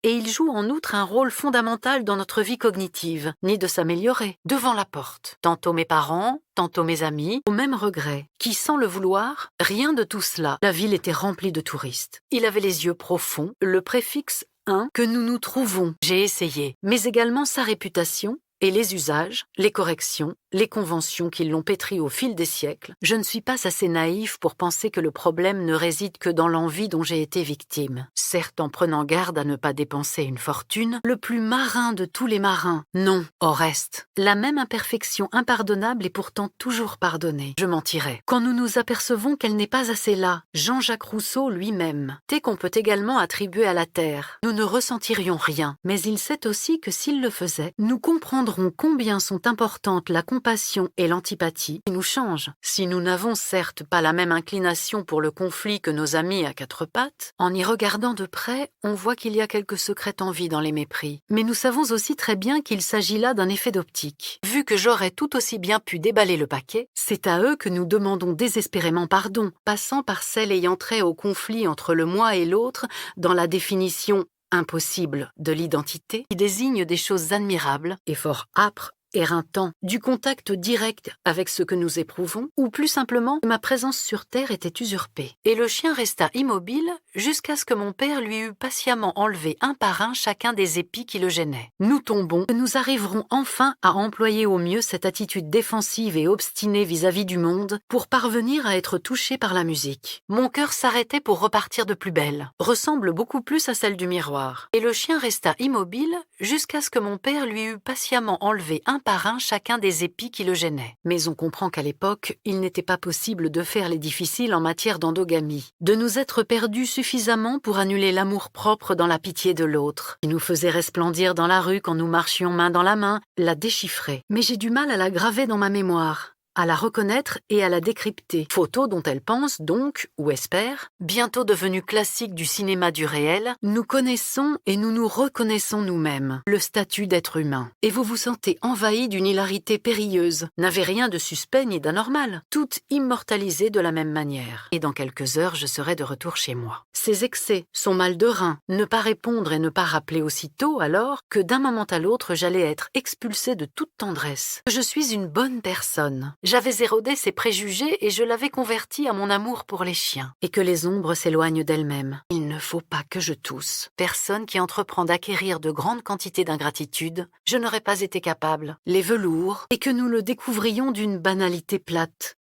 et il joue en outre un rôle fondamental dans notre vie cognitive, ni de s'améliorer, devant la porte. Tantôt mes parents, tantôt mes amis, au même regret, qui sans le vouloir, rien de tout cela, la ville était remplie de touristes. Il avait les yeux profonds, le préfixe que nous nous trouvons, j'ai essayé, mais également sa réputation et les usages, les corrections, les conventions qui l'ont pétri au fil des siècles. Je ne suis pas assez naïf pour penser que le problème ne réside que dans l'envie dont j'ai été victime. Certes, en prenant garde à ne pas dépenser une fortune, le plus marin de tous les marins. Non, Oreste. La même imperfection impardonnable est pourtant toujours pardonnée. Je mentirais. Quand nous nous apercevons qu'elle n'est pas assez là, Jean-Jacques Rousseau lui-même, qu'on peut également attribuer à la terre, nous ne ressentirions rien. Mais il sait aussi que s'il le faisait, nous comprendrons combien sont importantes la compassion et l'antipathie qui nous changent. Si nous n'avons certes pas la même inclination pour le conflit que nos amis à quatre pattes, en y regardant de près, on voit qu'il y a quelque secrète envie dans les mépris. Mais nous savons aussi très bien qu'il s'agit là d'un effet d'optique. Vu que j'aurais tout aussi bien pu déballer le paquet, c'est à eux que nous demandons désespérément pardon, passant par celle ayant trait au conflit entre le moi et l'autre dans la définition impossible de l'identité, qui désigne des choses admirables et fort âpres, éreintant, du contact direct avec ce que nous éprouvons, ou plus simplement, ma présence sur terre était usurpée. Et le chien resta immobile jusqu'à ce que mon père lui eût patiemment enlevé un par un chacun des épis qui le gênaient. Nous tombons, nous arriverons enfin à employer au mieux cette attitude défensive et obstinée vis-à-vis du monde pour parvenir à être touché par la musique. Mon cœur s'arrêtait pour repartir de plus belle, ressemble beaucoup plus à celle du miroir. Et le chien resta immobile jusqu'à ce que mon père lui eût patiemment enlevé un par un chacun des épis qui le gênaient. Mais on comprend qu'à l'époque, il n'était pas possible de faire les difficiles en matière d'endogamie, de nous être perdus suffisamment pour annuler l'amour-propre dans la pitié de l'autre, qui nous faisait resplendir dans la rue quand nous marchions main dans la main, la déchiffrer. Mais j'ai du mal à la graver dans ma mémoire, à la reconnaître et à la décrypter. Photo dont elle pense donc, ou espère, bientôt devenue classique du cinéma du réel, nous connaissons et nous nous reconnaissons nous-mêmes, le statut d'être humain. Et vous vous sentez envahi d'une hilarité périlleuse, n'avez rien de suspect ni d'anormal, toutes immortalisées de la même manière. Et dans quelques heures, je serai de retour chez moi. Ces excès, son mal de rein, ne pas répondre et ne pas rappeler aussitôt alors que d'un moment à l'autre, j'allais être expulsée de toute tendresse. Je suis une bonne personne. J'avais érodé ses préjugés et je l'avais converti à mon amour pour les chiens. Et que les ombres s'éloignent d'elles-mêmes. Il ne faut pas que je tousse. Personne qui entreprend d'acquérir de grandes quantités d'ingratitude, je n'aurais pas été capable. Les velours, et que nous le découvrions d'une banalité plate.